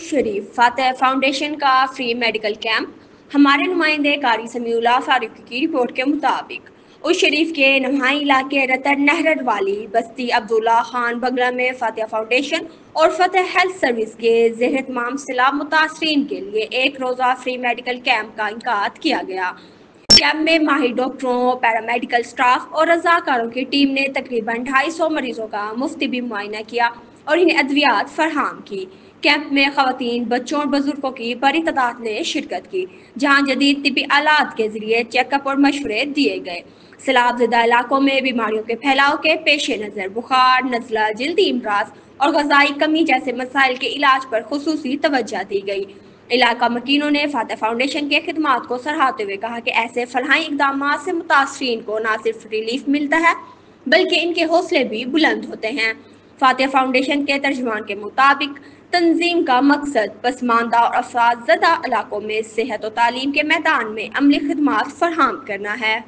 شریف فاتح فاؤنڈیشن کا free medical camp. ہمارے نمائندے قاری سمیع اللہ فاروقی کی رپورٹ کے مطابق اس شریف کے نمائی علاقے رتن نہر والی بستی عبداللہ خان بنگلہ میں فاتح فاؤنڈیشن اور فتح ہیلتھ سروس کے زیر اہتمام سیلاب متاثرین کے لیے ایک روزہ فری میڈیکل کیمپ کا انعقاد کیا گیا۔ کیمپ میں ماہر ڈاکٹروں، پیرامیڈیکل سٹاف اور رضاکاروں کی ٹیم نے تقریباً 250 مریضوں کا مفت طبی معائنہ کیا اور انہیں ادویات فراہم کی۔ کیمپ میں خواتین، بچوں اور بزرگوں کی بڑی تعداد نے شرکت کی، جہاں جدید طبی آلات کے ذریعے چیک اپ اور مشورے دیے گئے۔ سیلاب زدہ علاقوں میں بیماریوں کے پھیلاؤ کے پیش نظر بخار، نزلہ، جلدی امراض اور غذائی کمی جیسے مسائل کے علاج پر خصوصی توجہ دی گئی۔ علاقہ مکینوں نے فاتح فاؤنڈیشن کے خدمات کو سراہتے ہوئے کہا کہ ایسے فلاحی اقدامات سے متاثرین کو نہ صرف ریلیف ملتا ہے بلکہ ان کے حوصلے بھی بلند ہوتے ہیں۔ فاتح فاؤنڈیشن کے ترجمان کے مطابق تنظیم کا مقصد پسماندہ اور افراد زدہ علاقوں میں صحت و تعلیم کے میدان میں عملی خدمات فراہم کرنا ہے۔